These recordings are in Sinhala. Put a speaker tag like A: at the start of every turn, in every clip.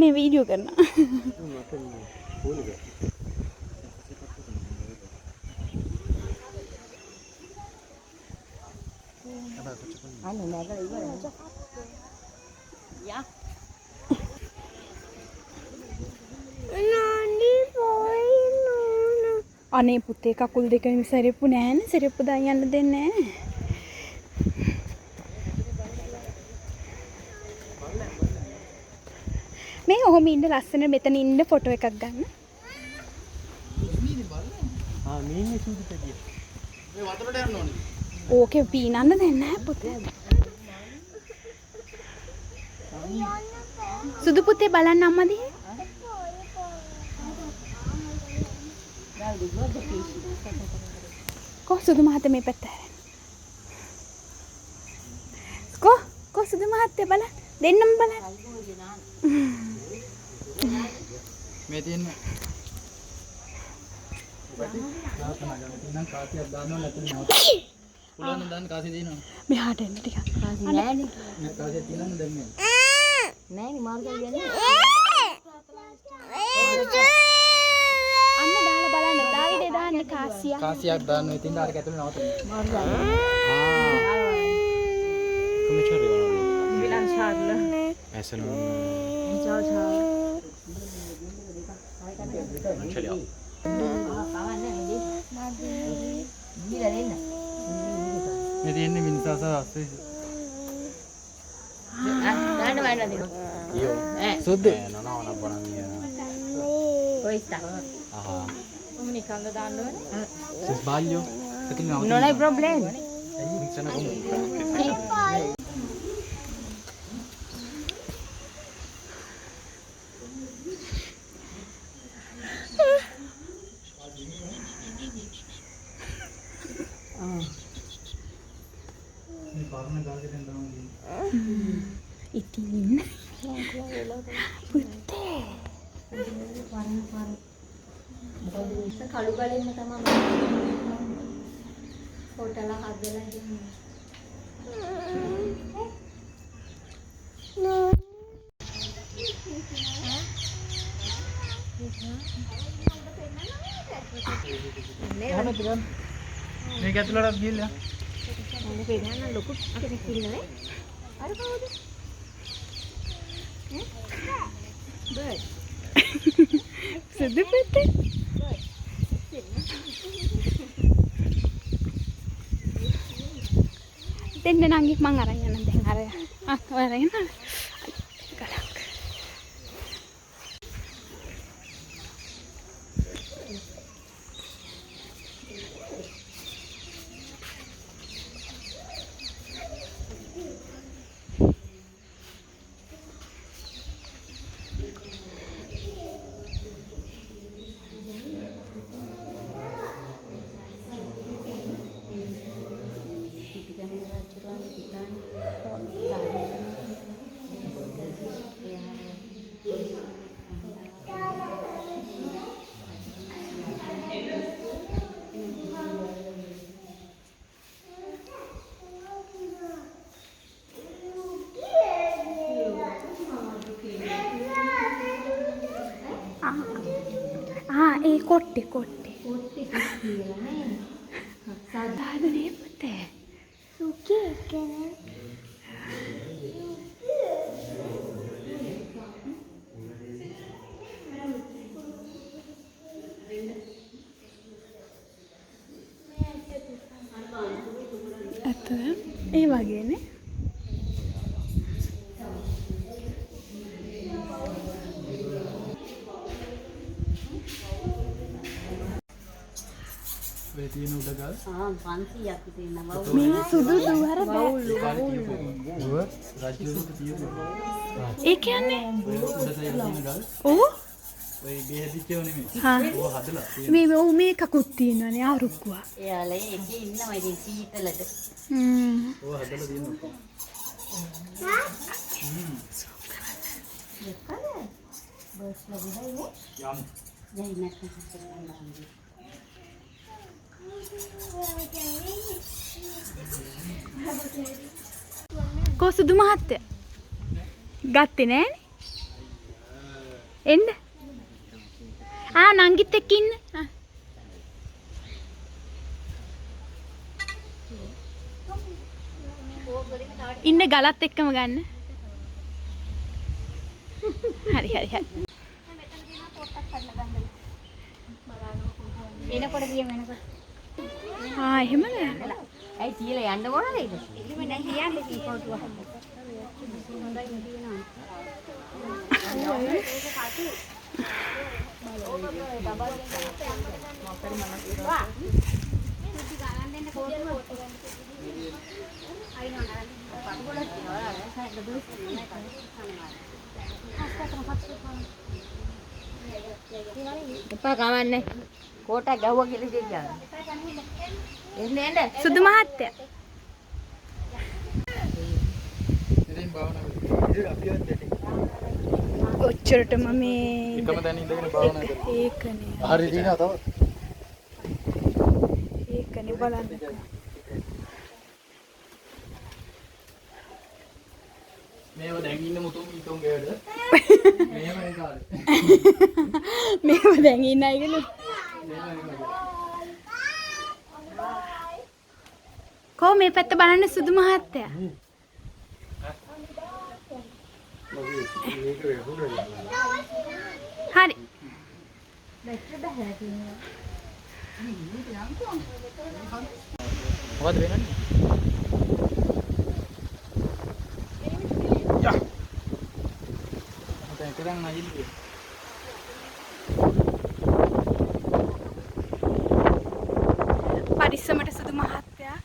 A: මේ වීඩියෝ කරනවා. අනේ පුතේ කකුල් දෙකෙන් සෙරෙප්පු නැහැනේ. සෙරෙප්පු දාන් යන්න දෙන්නේ නැහැ. මේ ඔහොම ඉන්න ලස්සන මෙතන ඉන්න ෆොටෝ එකක් ගන්න.
B: ආ මීන්නේ සුදු පැටිය. මේ වතුරට යන්න ඕනේ.
A: ඕකේ පීනන්න දෙන්නේ නැහැ පුතේ. සුදු පුතේ බලන්න අම්මා දිහා. කො සුදු මහත්තයා මේ පැත්ත හැරෙන්න. කො සුදු මහත්තයා බලන්න. දෙන්නම බලන්න.
B: මේ තියෙන්නේ. පැටි නම් කාසියක් දානවා නැත්නම් නවත. පුළුවන් නම් දාන්න කාසිය දිනනවා.
A: මෙහාට එන්න ටිකක්.
C: කාසිය නෑනේ.
B: මේ කාසිය තියෙනවද දැන් මේ?
C: නෑනේ මාර්ගය කියන්නේ.
A: අන්න දාලා බලන්න. දාවිඩේ දාන්න කාසියක්.
B: කාසියක් දාන්න ඉතින් ආරක ඇතුලේ නවතන්න.
C: මාර්ගය.
B: Come c'è arrivano?
C: Milan Charles.
B: Se non...
C: Ciao ciao.
B: Non ce li ho. මේ තියෙන්නේ මිනිස්සාස අස්සේ.
C: Dai vai là dico.
B: Io? Sud? Non ho una buona mia.
C: Questa.
B: Ah.
C: Comunicando da noi.
B: Se sbaglio?
C: Non hai problemi.
B: Funziona comunque.
A: ඉතින් පුතේ
C: කළු බලෙන්න තමයි හොටල හදලා ඉන්නේ.
B: මේක ඇතුළට ගිහිල්ලා.
C: මොන පේනන ලොකු කෙනෙක් ඉන්නනේ. අර කවුද? බර්ඩ්.
A: සුදු පුතේ දෙන්න නංගි මං අරන් යන්න දැන් අර අරගෙන ගලක් ඒ කොට්ටේ
C: කියලා නේ.
A: සාදානේ පුතේ
C: සුකේ කෙනේ.
A: අත ඒ වගේනේ
B: මේ තියෙන උඩගල්
C: 500ක් තියෙනවා.
A: මේ සුදු දුවර බවුල්
B: දුව රාජ්‍යරුත් තියෙනවා.
A: ඒ කියන්නේ
B: උඩ සයිඩ් තියෙන ගල්
A: ඕ
B: ඔය බෙහෙදිච්චව නෙමෙයි.
A: හා
B: ඕව හදලා තියෙනවා.
A: මේ ඔව් මේකකුත් තියෙනවානේ ආරුක්කුවා
C: එයාලා එකේ ඉන්නවා ඉතින් සීතලට.
B: ඕව හදලා තියෙනවා.
C: බස් ලැබුණා
B: යම්
C: දැන් නැත්නම්
A: කො සුදු මහත්තයා ගත්තේ නෑනේ එන්න. නංගිත් එක්ක ඉන්න. ඉන්න ගලත් එක්කම ගන්න. හරි.
C: එනකොට ගියම එනකොට.
A: එහෙමද?
C: ඇයි තියලා යන්න මොනවද ඒක? එහෙම නැහැ යන්නේ කී ෆෝටෝ අහන්න. එපා කවන්නේ. कोटा गहुआ के लिए जा එන්න
A: සුදු මහත්තයා
B: ඉතින් භාවනා කරේ අපිවත් දෙටි
A: ඔච්චරටම මේ
B: එකම තැන ඉඳගෙන භාවනා කරේ
A: ඒකනේ
B: හරි දිනවා තව
A: ඒකනේ බලන්න
B: මේව දැන් ඉන්න මුතුන් ඊතුන් ගේද මේව ඒ කාලේ
A: මේව දැන් ඉන්න අයගලු කො මේ පැත්ත බලන්න සුදු මහත්තයා හරි
B: මොකද වෙනන්නේ යා මට එකෙන් නැගිලි
A: පරිස්සමට සුදු මහත්තයා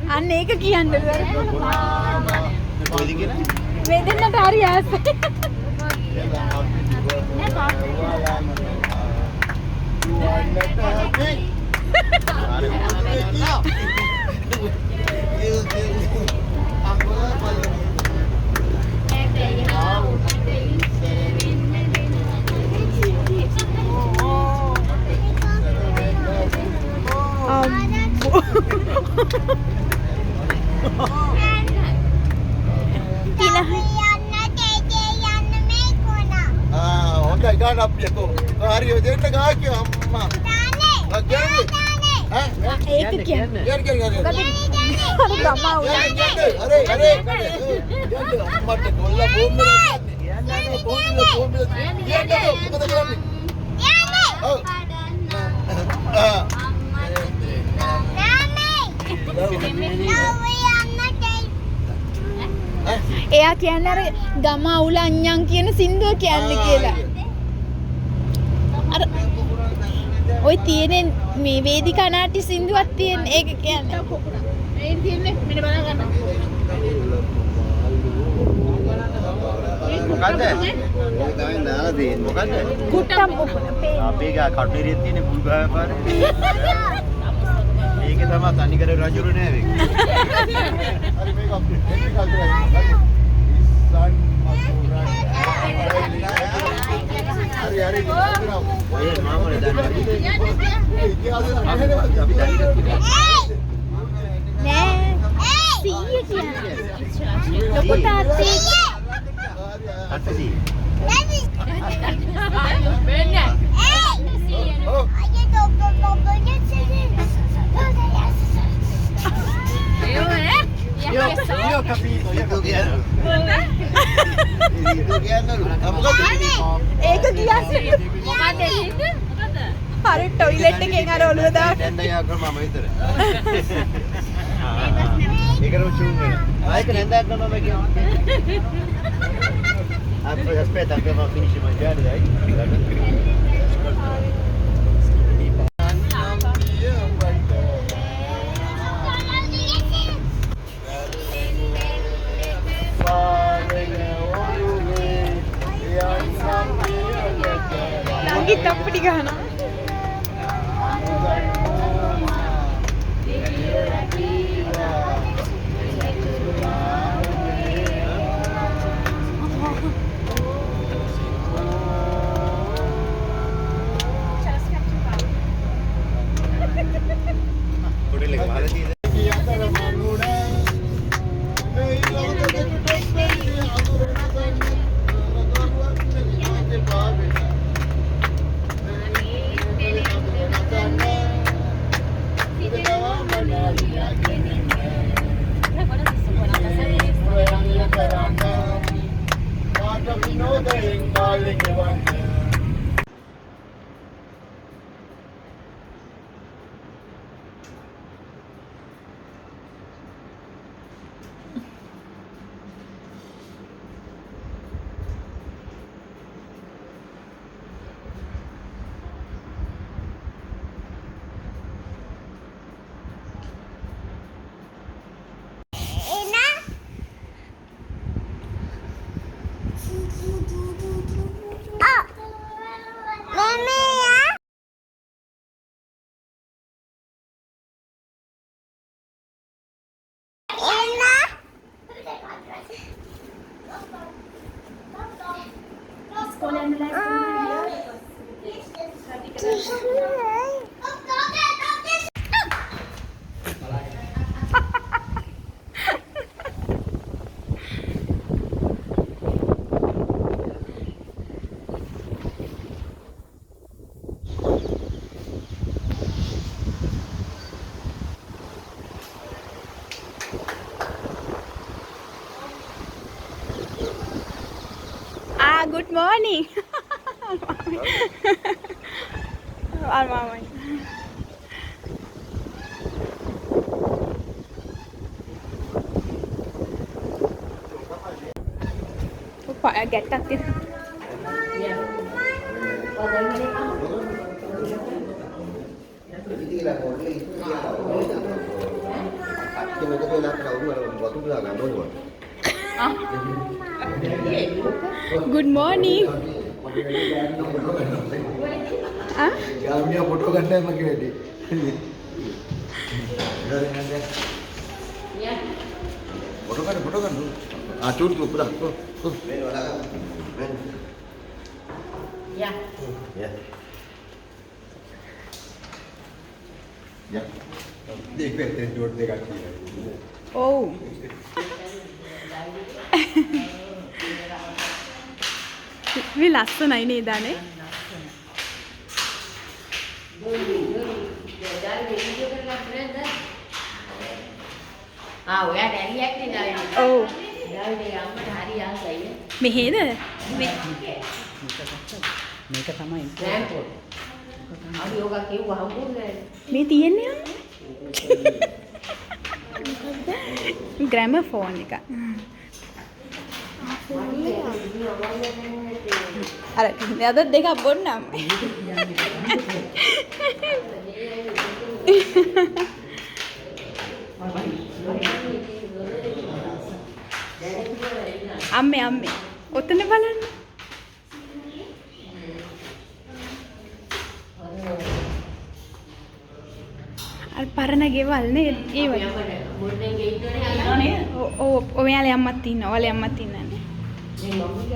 A: අන්න ඒක කියන්න මේ දෙන්නට හරි ආසයි
D: හොඳයි ගන්න අපිට හරිය දෙන්න ගා කිය අම්මා
A: ඒක කියන්නේ
D: යන්න අම්මට කොල්ල බෝම්බ
A: එයා කියන්නේ අර ගම අවුල අඤ්ඤං කියන සින්දුව කියන්නේ කියලා. අර ඔය තියෙන මේ වේදිකා නාට්‍ය සින්දුවක් තියෙන ඒක කියන්නේ. මේ තියෙන්නේ මෙන්න බලා ගන්න.
D: මොකද්ද? ඒක තමයි නාලා දෙන්නේ. මොකද්ද?
A: කුට්ටම්
D: අපේ ගා කටුරියක් තියෙන බුල් ගහ පාරේ. ඒකේ තමයි තනිකර රජුරු නෑ මේක. හරි මේක අපේ කල්තරයි. ඉස්සන් මසුරයි. හරි හරි. ඔය මාමනේ දැන් අපි
A: නෑ සීය කියන්නේ. ලොකු තාත්තේ
D: අටසි.
C: වෙන්නේ.
D: Io ho capito, io chiedo. Io chiedo.
A: ඒක කියාසි.
C: මොකද හින්දා?
A: අර ටොයිලට් එකෙන් අර ඔළුව දාන්න.
D: දැන් යා කරා මම විතර. ඒකරම චූන් වෙන. ආයෙත් නැන්දක් ගමම කියන්නේ. Aspetta che va a finire mangiare, dai.
A: Langit அப்படி காணோம். Good morning. Get up this. Good morning. Ah?
D: Kami foto ganda magi ready. Foto kan. Ah, shoot dulu pulang.
C: Ya.
D: Ya. Ya. Dekh joड़ देगा ठीक है.
A: Oh. මේ ලස්සනයි නේද අනේ?
C: ඔයාට ඇලියක් නේ.
A: ඔව්.
C: අම්මට හරි ආසයි.
A: මෙහෙද?
B: මේක තමයි
C: අපි යෝගා කිව්වා හම්බුනේ
A: මේ තියෙන්නේ ග්‍රැමෆෝන් එක. අර අද දෙකක් බොන්නම්. අම්මේ ඔතන බලන්න. අර පරණ ගෙවල් නේ ඒ වගේ.
C: මුර්ණෙන්ගේ ඉන්නනේ
A: ඔයාලේ අම්මත් ඉන්නවා. ඔයාලේ අම්මත් ඉන්නනේ.
C: මේ මම්මිට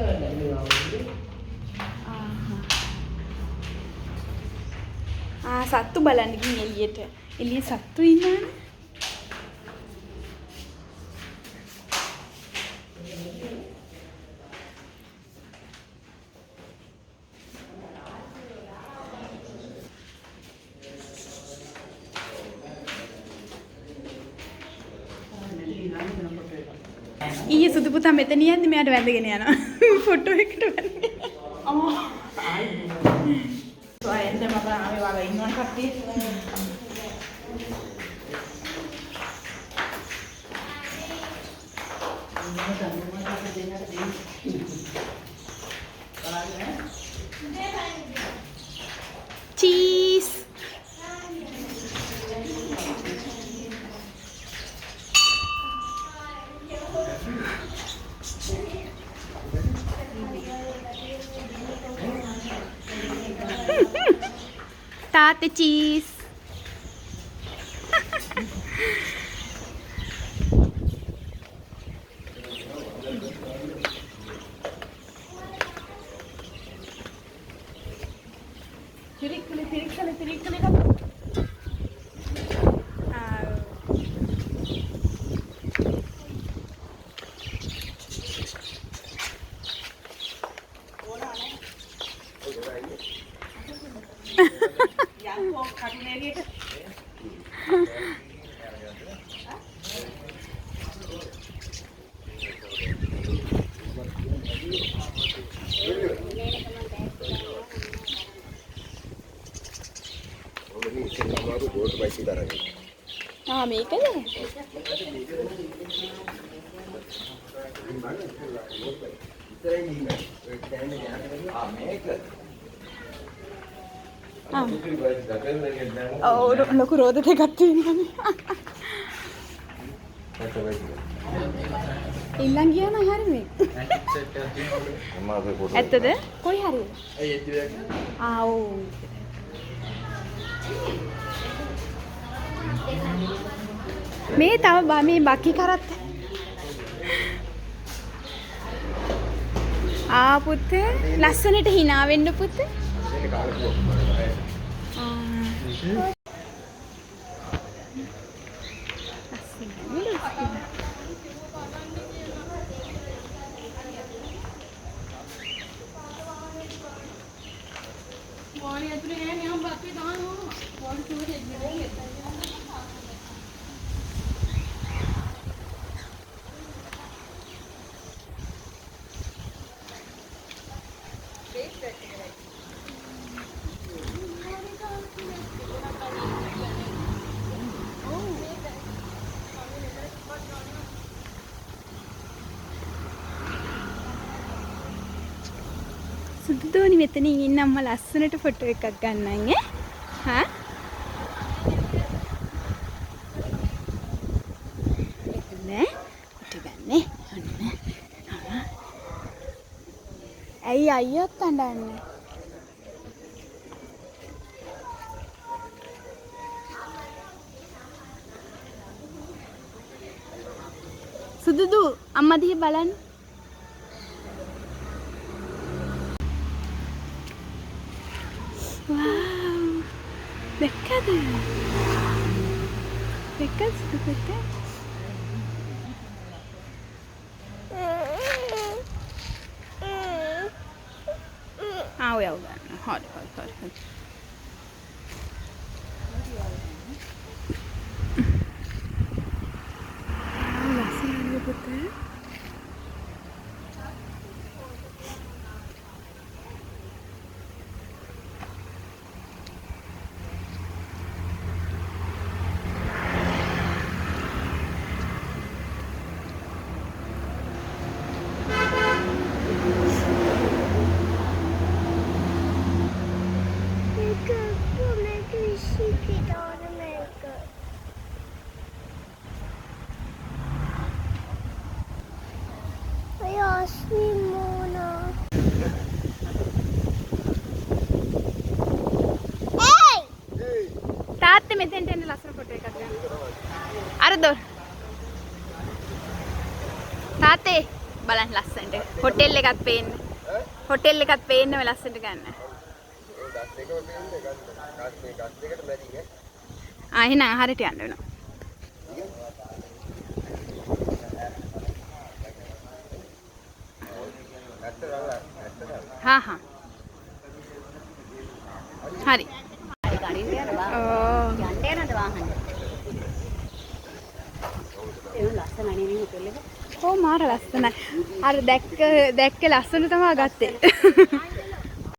A: සත්තු බලන්න ගිහින් එළියට. එළියේ සත්තු ඉන්නවනේ. ඊයේ සුදු පුතා මෙතන යද්දි මෙයාට වැඳගෙන යනවා. ෆොටෝ එකට වැඳගෙන. අම්මා. සොයන්න මම ආවේ වගේ ඉන්නවනේ කට්ටිය. චීස්. Tate cheese. Tirik. මේකද? ලොකු රෝද දෙකක් තියෙනවානේ. ඉල්ලන් ගියා නම් හරි මේ. ඇත්තද? කොයි හරිද? ඔව්. මේ තව මේ බකි කරත් පුතේ ලස්සනට hina වෙන්න පුතේ. සුදුදෝනි මෙතනින් ඉන්න අම්මා ලස්සනට ෆොටෝ එකක් ගන්නම් ඈ. හා? නේ? ෆොටෝ ගන්නනේ. ඔන්න. ඇයි අයියත් අඬන්නේ? සුදුදු අම්මා දිහා බලන්න. Wow, dekat sedikit. Well then, hot. Masih ada betul. මෙතෙන්ට එන්න ලස්සන ෆොටෝ එකක් ගන්න. අර දොර. තාත්තේ බලන්න ලස්සනට. හොටෙල් එකක් පේන්න. හොටෙල් එකක් පේන්න ඔය ලස්සනට ගන්න. එහෙනම් හරියට යන්න වෙනවා. හා හා. හරි.
C: ගාඩියට යනවා.
A: ඕ.
C: යන්න යනද වාහනේ. ඒ ලස්සනයි නේ හොටෙල් එක.
A: ඕ මාර ලස්සනයි. අර දැක්ක ලස්සන තමයි ගත්තේ.